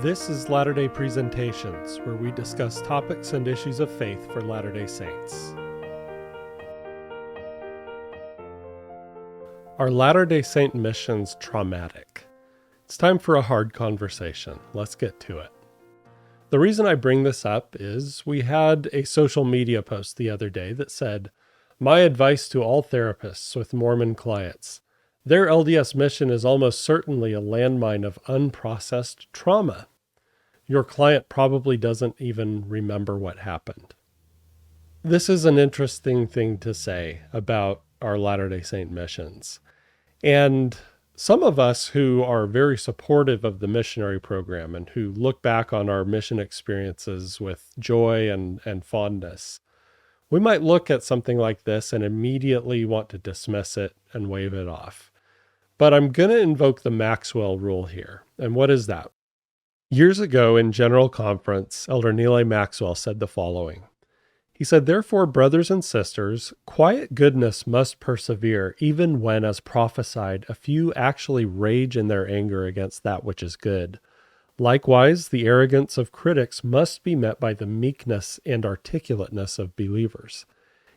This is Latter-day Presentations, where we discuss topics and issues of faith for Latter-day Saints. Are Latter-day Saint missions traumatic? It's time for a hard conversation. Let's get to it. The reason I bring this up is we had a social media post the other day that said, "My advice to all therapists with Mormon clients. Their LDS mission is almost certainly a landmine of unprocessed trauma. Your client probably doesn't even remember what happened." This is an interesting thing to say about our Latter-day Saint missions. And some of us who are very supportive of the missionary program and who look back on our mission experiences with joy and fondness, we might look at something like this and immediately want to dismiss it and wave it off. But I'm going to invoke the Maxwell rule here. And what is that? Years ago in General Conference, Elder Neal A. Maxwell said the following. He said, "Therefore, brothers and sisters, quiet goodness must persevere, even when, as prophesied, a few actually rage in their anger against that which is good. Likewise, the arrogance of critics must be met by the meekness and articulateness of believers.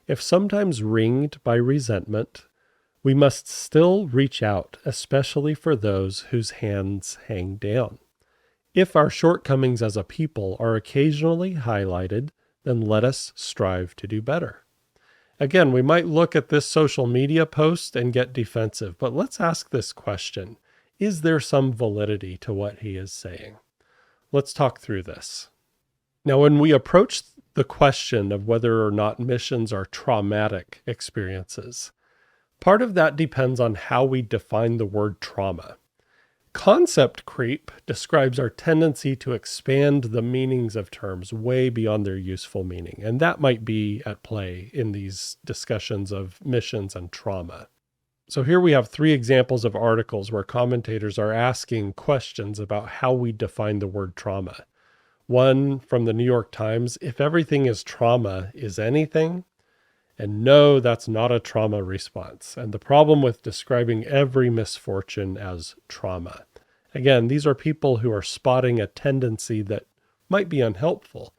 If sometimes ringed by resentment, we must still reach out, especially for those whose hands hang down. If our shortcomings as a people are occasionally highlighted, then let us strive to do better." Again, we might look at this social media post and get defensive, but let's ask this question. Is there some validity to what he is saying? Let's talk through this. Now, when we approach the question of whether or not missions are traumatic experiences, part of that depends on how we define the word trauma. Concept creep describes our tendency to expand the meanings of terms way beyond their useful meaning, and that might be at play in these discussions of missions and trauma. So here we have 3 examples of articles where commentators are asking questions about how we define the word trauma. One from the New York Times, "If everything is trauma, is anything?" And no, that's not a trauma response. And the problem with describing every misfortune as trauma. Again, these are people who are spotting a tendency that might be unhelpful.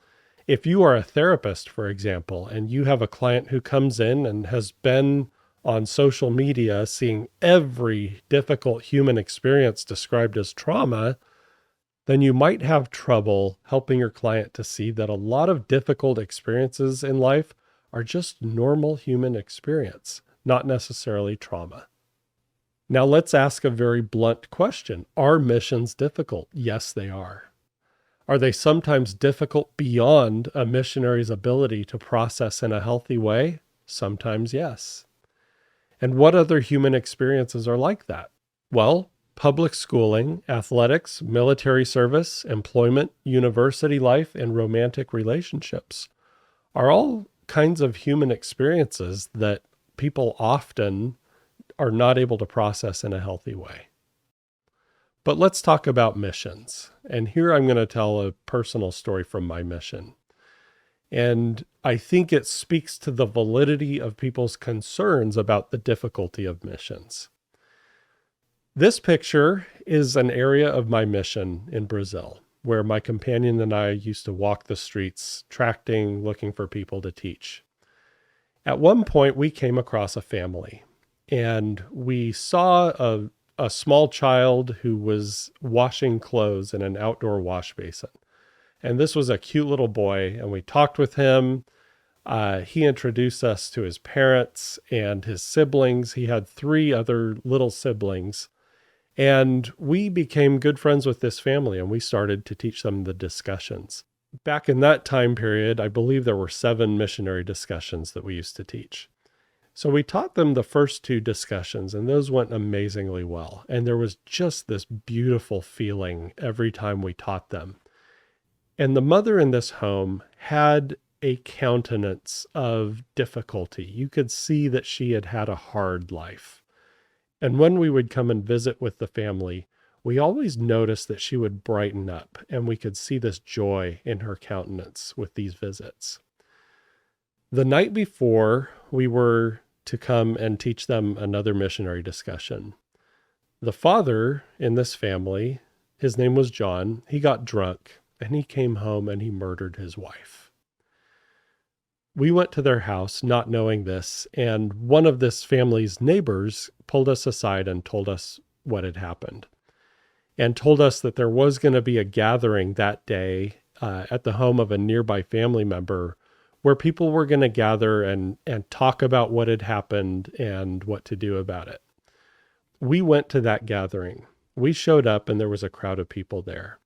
If you are a therapist, for example, and you have a client who comes in and has been on social media seeing every difficult human experience described as trauma, then you might have trouble helping your client to see that a lot of difficult experiences in life are just normal human experience, not necessarily trauma. Now let's ask a very blunt question. Are missions difficult? Yes, they are. Are they sometimes difficult beyond a missionary's ability to process in a healthy way? Sometimes yes. And what other human experiences are like that? Well, public schooling, athletics, military service, employment, university life, and romantic relationships are all kinds of human experiences that people often are not able to process in a healthy way. But let's talk about missions. And here I'm going to tell a personal story from my mission. And I think it speaks to the validity of people's concerns about the difficulty of missions. This picture is an area of my mission in Brazil, where my companion and I used to walk the streets, tracting, looking for people to teach. At one point, we came across a family, and we saw a small child who was washing clothes in an outdoor wash basin. And this was a cute little boy, and we talked with him. He introduced us to his parents and his siblings. He had 3 other little siblings. And we became good friends with this family, and we started to teach them the discussions. Back in that time period, I believe there were 7 missionary discussions that we used to teach. So we taught them the first 2 discussions, and those went amazingly well. And there was just this beautiful feeling every time we taught them. And the mother in this home had a countenance of difficulty. You could see that she had had a hard life. And when we would come and visit with the family, we always noticed that she would brighten up, and we could see this joy in her countenance with these visits. The night before we were to come and teach them another missionary discussion, the father in this family His name was John. He got drunk and he came home and he murdered his wife. We went to their house not knowing this, and one of this family's neighbors pulled us aside and told us what had happened, and told us that there was going to be a gathering that day at the home of a nearby family member where people were going to gather and talk about what had happened and what to do about it. We went to that gathering. We showed up and there was a crowd of people there.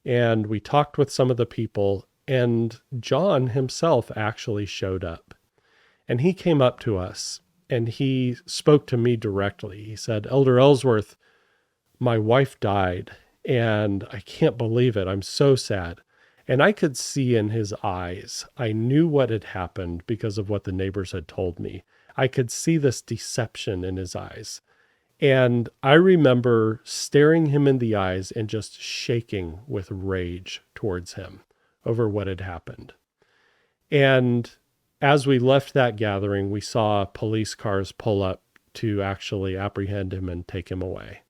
And we talked with some of the people, and John himself actually showed up. And he came up to us and he spoke to me directly. He said, "Elder Ellsworth, my wife died and I can't believe it. I'm so sad." And I could see in his eyes, I knew what had happened because of what the neighbors had told me. I could see this deception in his eyes. And I remember staring him in the eyes and just shaking with rage towards him over what had happened. And as we left that gathering, we saw police cars pull up to actually apprehend him and take him away.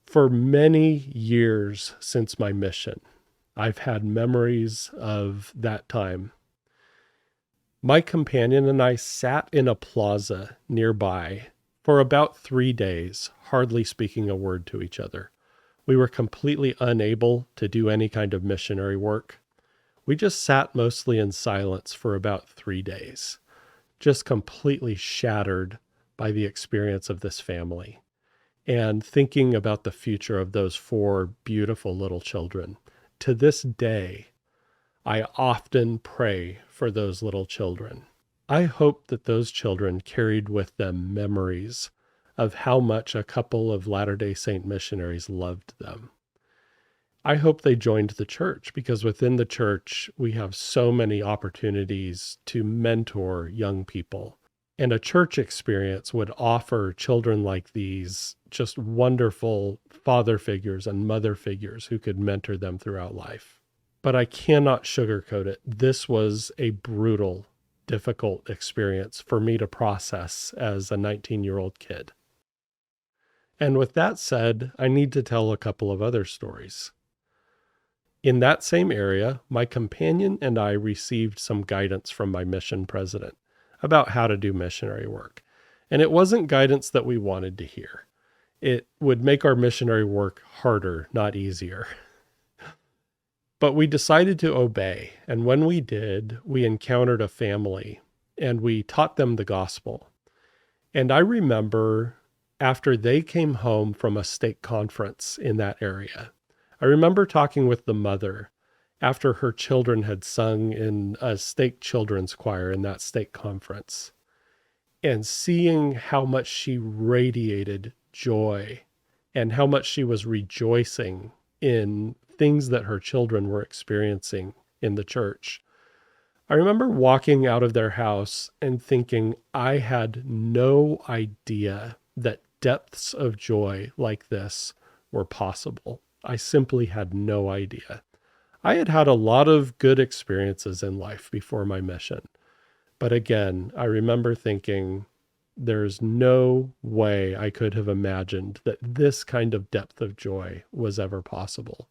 For many years since my mission, I've had memories of that time. My companion and I sat in a plaza nearby for about 3 days, hardly speaking a word to each other. We were completely unable to do any kind of missionary work. We just sat mostly in silence for about 3 days, just completely shattered by the experience of this family and thinking about the future of those 4 beautiful little children. To this day, I often pray for those little children. I hope that those children carried with them memories of how much a couple of Latter-day Saint missionaries loved them. I hope they joined the church, because within the church, we have so many opportunities to mentor young people. And a church experience would offer children like these just wonderful father figures and mother figures who could mentor them throughout life. But I cannot sugarcoat it. This was a brutal, difficult experience for me to process as a 19-year-old kid. And with that said, I need to tell a couple of other stories. In that same area, my companion and I received some guidance from my mission president about how to do missionary work. And it wasn't guidance that we wanted to hear. It would make our missionary work harder, not easier. But we decided to obey. And when we did, we encountered a family and we taught them the gospel. And I remember after they came home from a stake conference in that area, I remember talking with the mother after her children had sung in a stake children's choir in that stake conference, and seeing how much she radiated joy and how much she was rejoicing in things that her children were experiencing in the church. I remember walking out of their house and thinking I had no idea that depths of joy like this were possible. I simply had no idea. I had had a lot of good experiences in life before my mission. But again, I remember thinking there's no way I could have imagined that this kind of depth of joy was ever possible.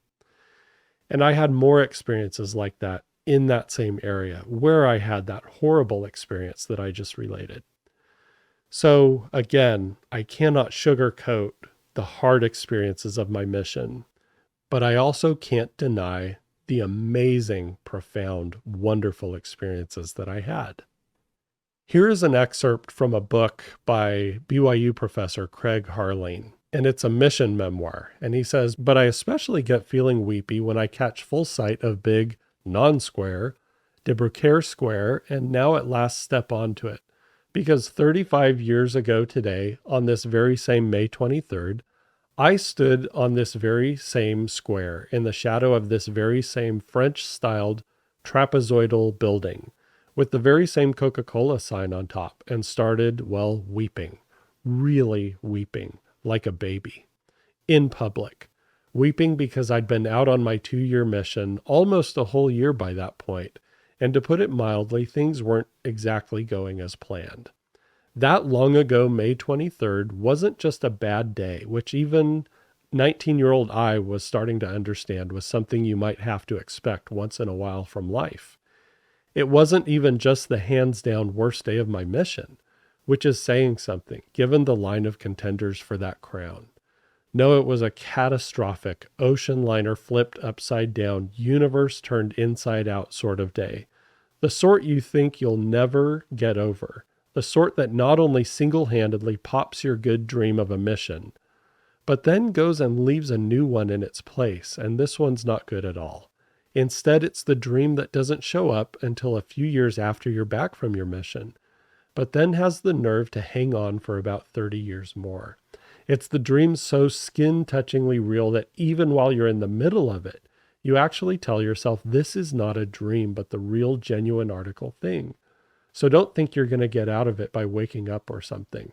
And I had more experiences like that in that same area where I had that horrible experience that I just related. So again, I cannot sugarcoat the hard experiences of my mission, but I also can't deny the amazing, profound, wonderful experiences that I had. Here is an excerpt from a book by BYU professor Craig Harline, and it's a mission memoir. And he says, "But I especially get feeling weepy when I catch full sight of big, non-square, De Bruckere Square, and now at last step onto it. Because 35 years ago today, on this very same May 23rd, I stood on this very same square in the shadow of this very same French-styled trapezoidal building with the very same Coca-Cola sign on top and started, well, weeping, really weeping like a baby in public, weeping because I'd been out on my 2-year mission almost a whole year by that point. And to put it mildly, things weren't exactly going as planned. That long ago, May 23rd, wasn't just a bad day, which even 19-year-old I was starting to understand was something you might have to expect once in a while from life. It wasn't even just the hands down worst day of my mission, which is saying something, given the line of contenders for that crown. No, it was a catastrophic, ocean liner flipped upside down, universe turned inside out sort of day. The sort you think you'll never get over. The sort that not only single-handedly pops your good dream of a mission, but then goes and leaves a new one in its place, and this one's not good at all. Instead, it's the dream that doesn't show up until a few years after you're back from your mission, but then has the nerve to hang on for about 30 years more. It's the dream so skin-touchingly real that even while you're in the middle of it, you actually tell yourself this is not a dream, but the real, genuine article thing. So don't think you're going to get out of it by waking up or something.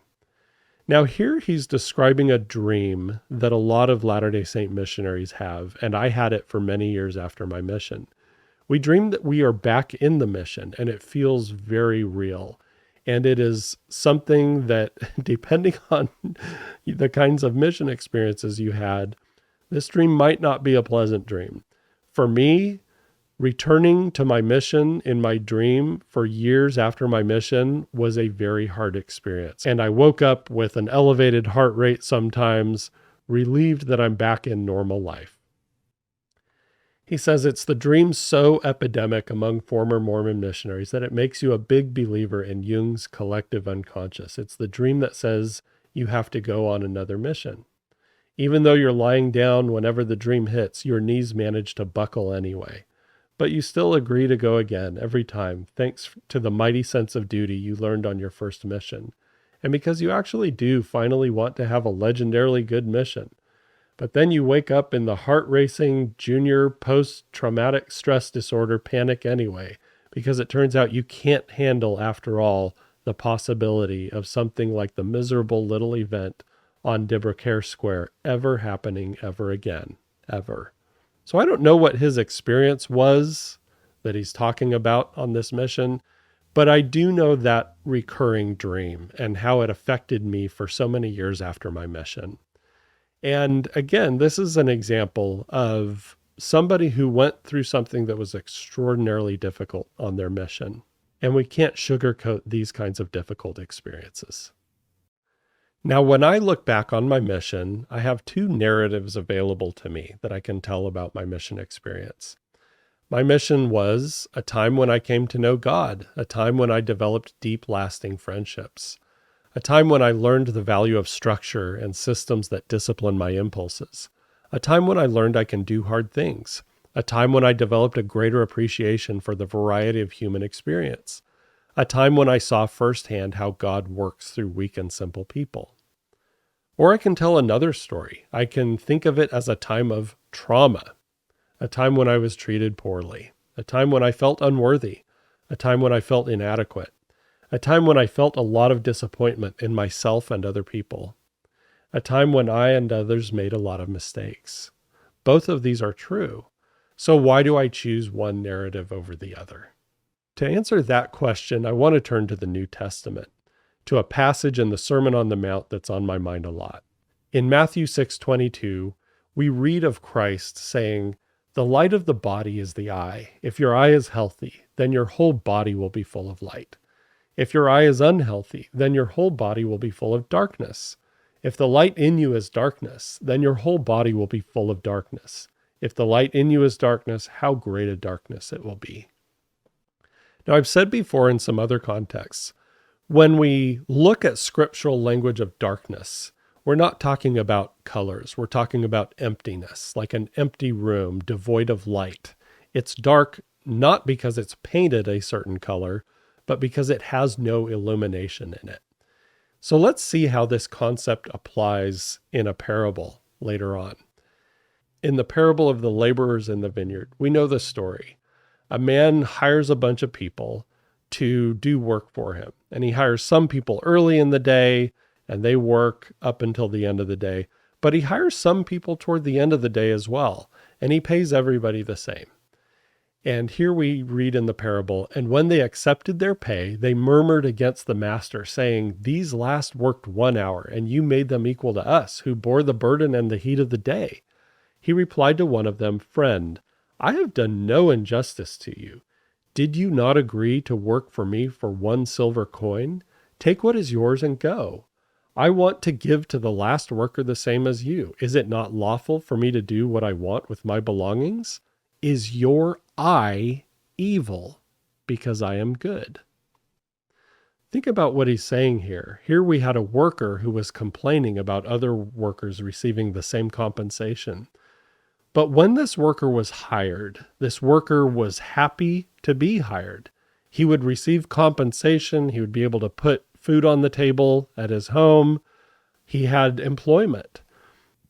Now here he's describing a dream that a lot of Latter-day Saint missionaries have, and I had it for many years after my mission. We dream that we are back in the mission, and it feels very real. And it is something that, depending on the kinds of mission experiences you had, this dream might not be a pleasant dream. For me, returning to my mission in my dream for years after my mission was a very hard experience. And I woke up with an elevated heart rate sometimes, relieved that I'm back in normal life. He says it's the dream so epidemic among former Mormon missionaries that it makes you a big believer in Jung's collective unconscious. It's the dream that says you have to go on another mission. Even though you're lying down whenever the dream hits, your knees manage to buckle anyway. But you still agree to go again every time, thanks to the mighty sense of duty you learned on your first mission. And because you actually do finally want to have a legendarily good mission. But then you wake up in the heart-racing junior post-traumatic stress disorder panic anyway, because it turns out you can't handle, after all, the possibility of something like the miserable little event on Debrecare Square ever happening ever again, ever. So I don't know what his experience was that he's talking about on this mission, but I do know that recurring dream and how it affected me for so many years after my mission. And again, this is an example of somebody who went through something that was extraordinarily difficult on their mission. And we can't sugarcoat these kinds of difficult experiences. Now, when I look back on my mission, I have two narratives available to me that I can tell about my mission experience. My mission was a time when I came to know God, a time when I developed deep, lasting friendships, a time when I learned the value of structure and systems that discipline my impulses, a time when I learned I can do hard things, a time when I developed a greater appreciation for the variety of human experience, a time when I saw firsthand how God works through weak and simple people. Or I can tell another story. I can think of it as a time of trauma, a time when I was treated poorly, a time when I felt unworthy, a time when I felt inadequate, a time when I felt a lot of disappointment in myself and other people, a time when I and others made a lot of mistakes. Both of these are true. So why do I choose one narrative over the other? To answer that question, I want to turn to the New Testament, to a passage in the Sermon on the Mount that's on my mind a lot. In Matthew 6:22, we read of Christ saying, "The light of the body is the eye. If your eye is healthy, then your whole body will be full of light. If your eye is unhealthy, then your whole body will be full of darkness. If the light in you is darkness, then your whole body will be full of darkness. If the light in you is darkness, how great a darkness it will be." Now, I've said before in some other contexts, when we look at scriptural language of darkness, we're not talking about colors. We're talking about emptiness, like an empty room devoid of light. It's dark not because it's painted a certain color, but because it has no illumination in it. So let's see how this concept applies in a parable later on. In the parable of the laborers in the vineyard, we know the story. A man hires a bunch of people to do work for him. And he hires some people early in the day, and they work up until the end of the day. But he hires some people toward the end of the day as well, and he pays everybody the same. And here we read in the parable, and when they accepted their pay, they murmured against the master, saying, "These last worked 1 hour, and you made them equal to us, who bore the burden and the heat of the day." He replied to one of them, "Friend, I have done no injustice to you. Did you not agree to work for me for 1 silver coin? Take what is yours and go. I want to give to the last worker the same as you. Is it not lawful for me to do what I want with my belongings? Is your eye evil because I am good?" Think about what he's saying here. Here we had a worker who was complaining about other workers receiving the same compensation. But when this worker was hired, this worker was happy to be hired. He would receive compensation. He would be able to put food on the table at his home. He had employment.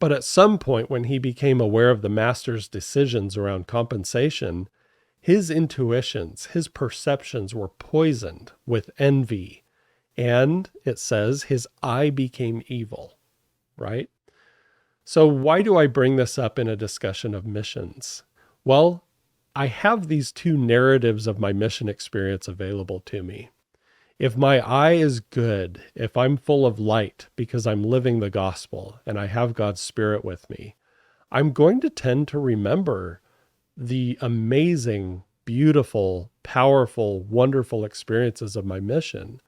But at some point, when he became aware of the master's decisions around compensation, his intuitions, his perceptions were poisoned with envy. And it says his eye became evil, right? So why do I bring this up in a discussion of missions? Well, I have these two narratives of my mission experience available to me. If my eye is good, if I'm full of light because I'm living the gospel and I have God's Spirit with me, I'm going to tend to remember the amazing, beautiful, powerful, wonderful experiences of my mission.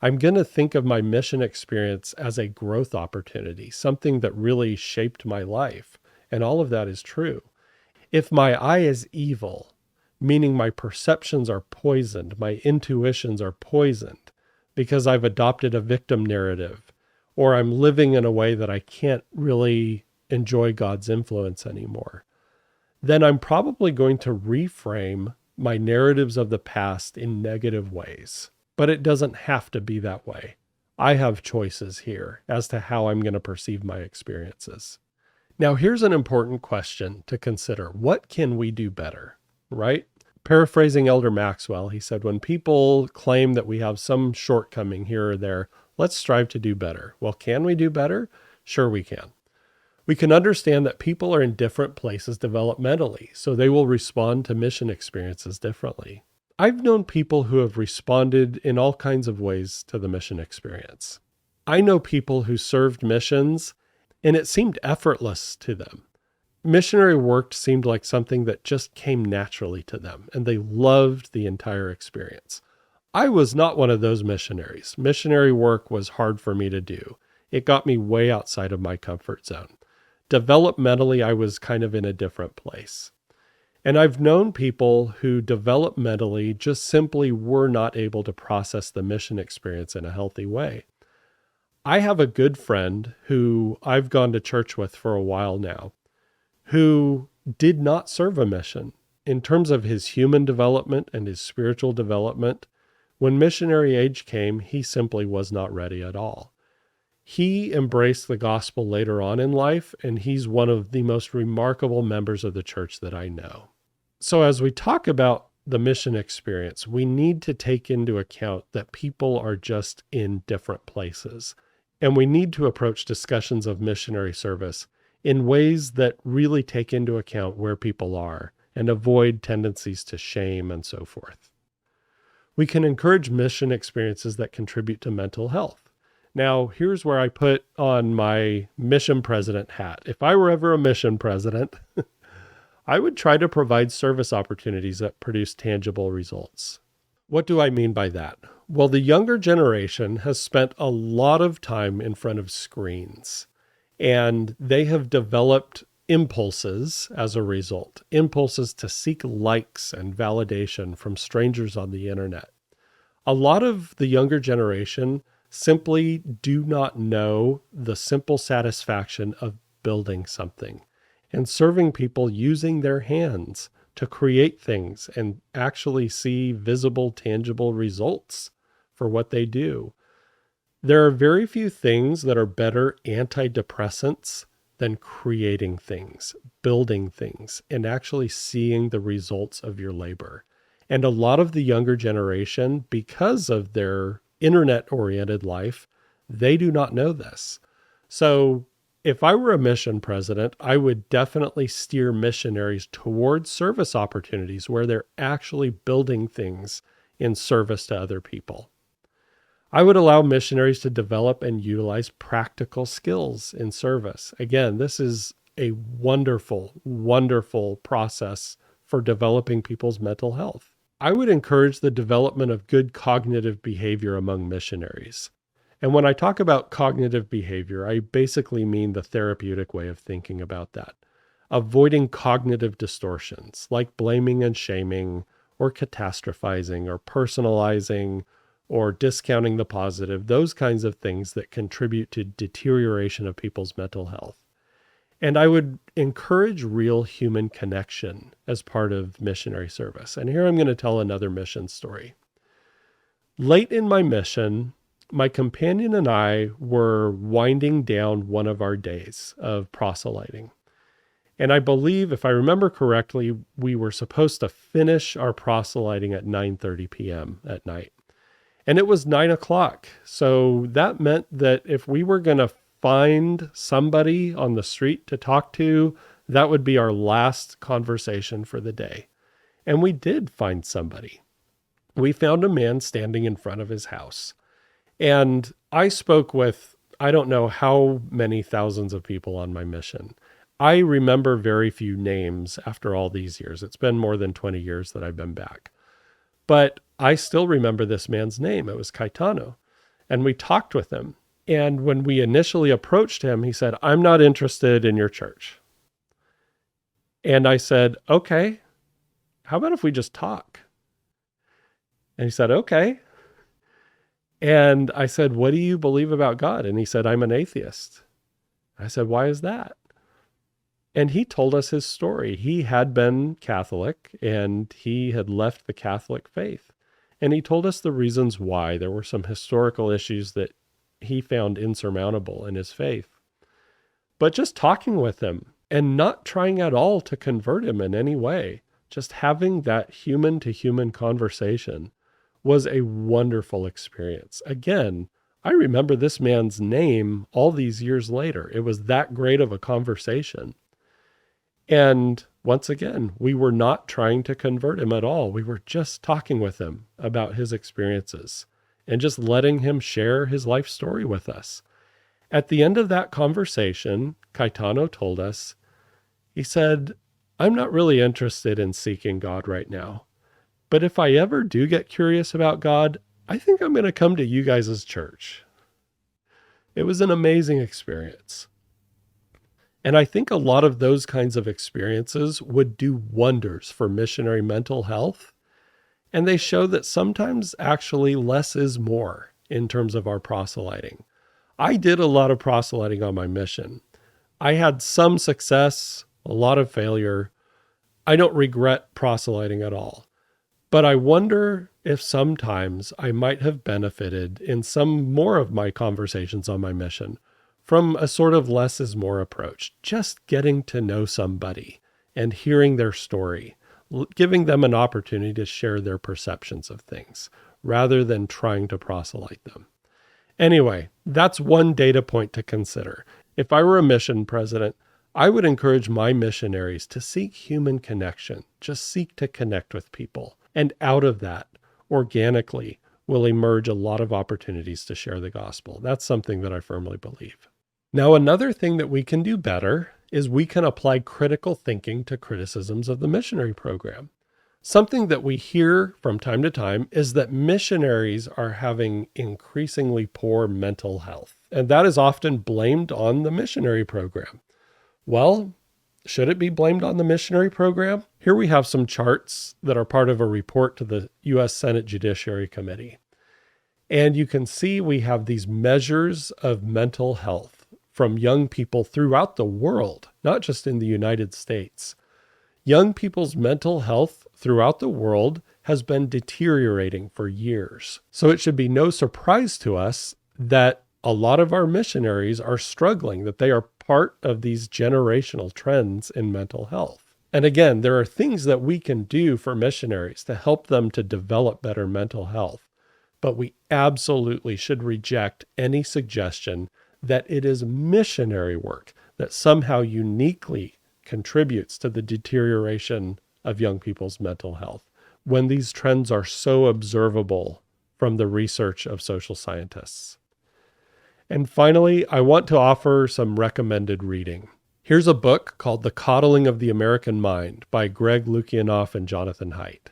I'm going to think of my mission experience as a growth opportunity, something that really shaped my life. And all of that is true. If my eye is evil, meaning my perceptions are poisoned, my intuitions are poisoned because I've adopted a victim narrative, or I'm living in a way that I can't really enjoy God's influence anymore, then I'm probably going to reframe my narratives of the past in negative ways. But it doesn't have to be that way. I have choices here as to how I'm going to perceive my experiences. Now, here's an important question to consider. What can we do better, right? Paraphrasing Elder Maxwell, he said, when people claim that we have some shortcoming here or there, let's strive to do better. Well, can we do better? Sure we can. We can understand that people are in different places developmentally, so they will respond to mission experiences differently. I've known people who have responded in all kinds of ways to the mission experience. I know people who served missions, and it seemed effortless to them. Missionary work seemed like something that just came naturally to them, and they loved the entire experience. I was not one of those missionaries. Missionary work was hard for me to do. It got me way outside of my comfort zone. Developmentally, I was kind of in a different place. And I've known people who developmentally just simply were not able to process the mission experience in a healthy way. I have a good friend who I've gone to church with for a while now, who did not serve a mission. In terms of his human development and his spiritual development, when missionary age came, he simply was not ready at all. He embraced the gospel later on in life, and he's one of the most remarkable members of the church that I know. So as we talk about the mission experience, we need to take into account that people are just in different places. And we need to approach discussions of missionary service in ways that really take into account where people are and avoid tendencies to shame and so forth. We can encourage mission experiences that contribute to mental health. Now, here's where I put on my mission president hat. If I were ever a mission president, I would try to provide service opportunities that produce tangible results. What do I mean by that? Well, the younger generation has spent a lot of time in front of screens, and they have developed impulses as a result, impulses to seek likes and validation from strangers on the internet. A lot of the younger generation simply do not know the simple satisfaction of building something and serving people using their hands to create things and actually see visible, tangible results for what they do. There are very few things that are better antidepressants than creating things, building things, and actually seeing the results of your labor. And a lot of the younger generation, because of their internet-oriented life, they do not know this. So If I were a mission president, I would definitely steer missionaries towards service opportunities where they're actually building things in service to other people. I would allow missionaries to develop and utilize practical skills in service. Again, this is a wonderful, wonderful process for developing people's mental health. I would encourage the development of good cognitive behavior among missionaries. And when I talk about cognitive behavior, I basically mean the therapeutic way of thinking about that. Avoiding cognitive distortions like blaming and shaming, or catastrophizing, or personalizing, or discounting the positive, those kinds of things that contribute to deterioration of people's mental health. And I would encourage real human connection as part of missionary service. And here I'm going to tell another mission story. Late in my mission, my companion and I were winding down one of our days of proselyting. And I believe, if I remember correctly, we were supposed to finish our proselyting at 9:30 p.m. at night. And it was 9 o'clock. So that meant that if we were going to find somebody on the street to talk to, that would be our last conversation for the day. And we did find somebody. We found a man standing in front of his house. And I spoke with, I don't know how many thousands of people on my mission. I remember very few names after all these years. It's been more than 20 years that I've been back. But I still remember this man's name. It was Caetano. And we talked with him. And when we initially approached him, he said, "I'm not interested in your church." And I said, "Okay, how about if we just talk?" And he said, "Okay." And I said, "What do you believe about God?" And he said, "I'm an atheist." I said, "Why is that?" And he told us his story. He had been Catholic and he had left the Catholic faith. And he told us the reasons why. There were some historical issues that he found insurmountable in his faith. But just talking with him and not trying at all to convert him in any way, just having that human to human conversation was a wonderful experience. Again, I remember this man's name all these years later. It was that great of a conversation. And once again, we were not trying to convert him at all. We were just talking with him about his experiences and just letting him share his life story with us. At the end of that conversation, Caetano told us, he said, "I'm not really interested in seeking God right now. But if I ever do get curious about God, I think I'm going to come to you guys' church." It was an amazing experience. And I think a lot of those kinds of experiences would do wonders for missionary mental health. And they show that sometimes actually less is more in terms of our proselyting. I did a lot of proselyting on my mission. I had some success, a lot of failure. I don't regret proselyting at all. But I wonder if sometimes I might have benefited in some more of my conversations on my mission from a sort of less is more approach, just getting to know somebody and hearing their story, giving them an opportunity to share their perceptions of things rather than trying to proselyte them. Anyway, that's one data point to consider. If I were a mission president, I would encourage my missionaries to seek human connection, just seek to connect with people. And out of that, organically, will emerge a lot of opportunities to share the gospel. That's something that I firmly believe. Now, another thing that we can do better is we can apply critical thinking to criticisms of the missionary program. Something that we hear from time to time is that missionaries are having increasingly poor mental health, and that is often blamed on the missionary program. Well, should it be blamed on the missionary program? Here we have some charts that are part of a report to the U.S. Senate Judiciary Committee. And you can see we have these measures of mental health from young people throughout the world, not just in the United States. Young people's mental health throughout the world has been deteriorating for years. So it should be no surprise to us that a lot of our missionaries are struggling, that they are part of these generational trends in mental health. And again, there are things that we can do for missionaries to help them to develop better mental health. But we absolutely should reject any suggestion that it is missionary work that somehow uniquely contributes to the deterioration of young people's mental health, when these trends are so observable from the research of social scientists. And finally, I want to offer some recommended reading. Here's a book called The Coddling of the American Mind by Greg Lukianoff and Jonathan Haidt.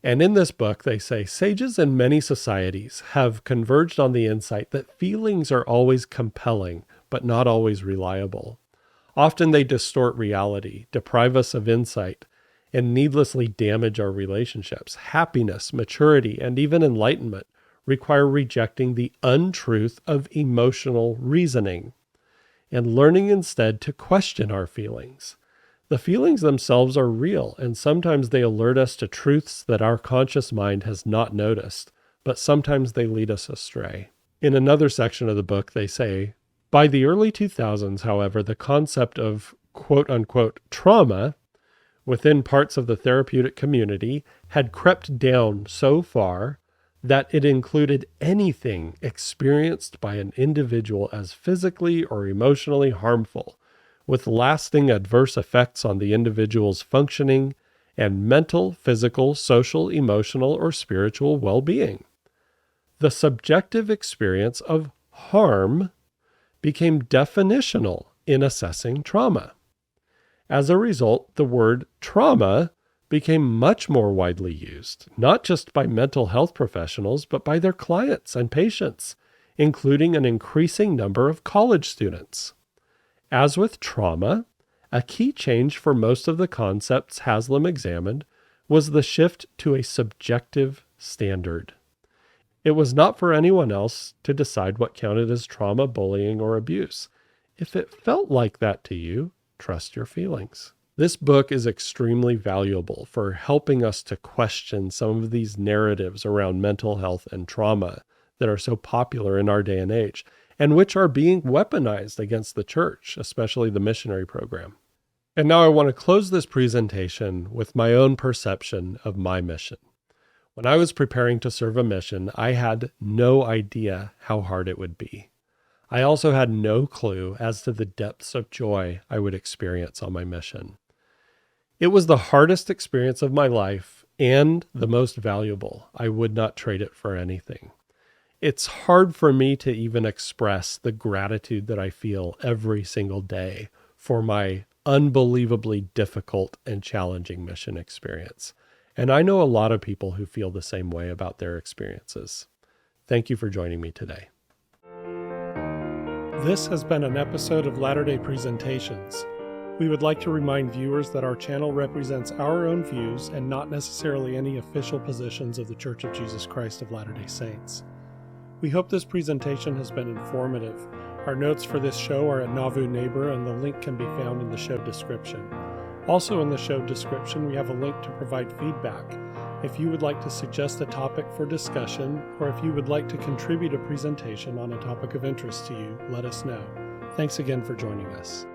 And in this book, they say, sages in many societies have converged on the insight that feelings are always compelling, but not always reliable. Often they distort reality, deprive us of insight, and needlessly damage our relationships. Happiness, maturity, and even enlightenment require rejecting the untruth of emotional reasoning and learning instead to question our feelings. The feelings themselves are real, and sometimes they alert us to truths that our conscious mind has not noticed, but sometimes they lead us astray. In another section of the book, they say, by the early 2000s, however, the concept of quote-unquote trauma within parts of the therapeutic community had crept down so far that it included anything experienced by an individual as physically or emotionally harmful, with lasting adverse effects on the individual's functioning and mental, physical, social, emotional, or spiritual well-being. The subjective experience of harm became definitional in assessing trauma. As a result, the word trauma became much more widely used, not just by mental health professionals, but by their clients and patients, including an increasing number of college students. As with trauma, a key change for most of the concepts Haslam examined was the shift to a subjective standard. It was not for anyone else to decide what counted as trauma, bullying, or abuse. If it felt like that to you, trust your feelings. This book is extremely valuable for helping us to question some of these narratives around mental health and trauma that are so popular in our day and age, and which are being weaponized against the church, especially the missionary program. And now I want to close this presentation with my own perception of my mission. When I was preparing to serve a mission, I had no idea how hard it would be. I also had no clue as to the depths of joy I would experience on my mission. It was the hardest experience of my life and the most valuable. I would not trade it for anything. It's hard for me to even express the gratitude that I feel every single day for my unbelievably difficult and challenging mission experience. And I know a lot of people who feel the same way about their experiences. Thank you for joining me today. This has been an episode of Latter-day Presentations. We would like to remind viewers that our channel represents our own views and not necessarily any official positions of the Church of Jesus Christ of Latter-day Saints. We hope this presentation has been informative. Our notes for this show are at Nauvoo Neighbor, and the link can be found in the show description. Also in the show description, we have a link to provide feedback. If you would like to suggest a topic for discussion, or if you would like to contribute a presentation on a topic of interest to you, let us know. Thanks again for joining us.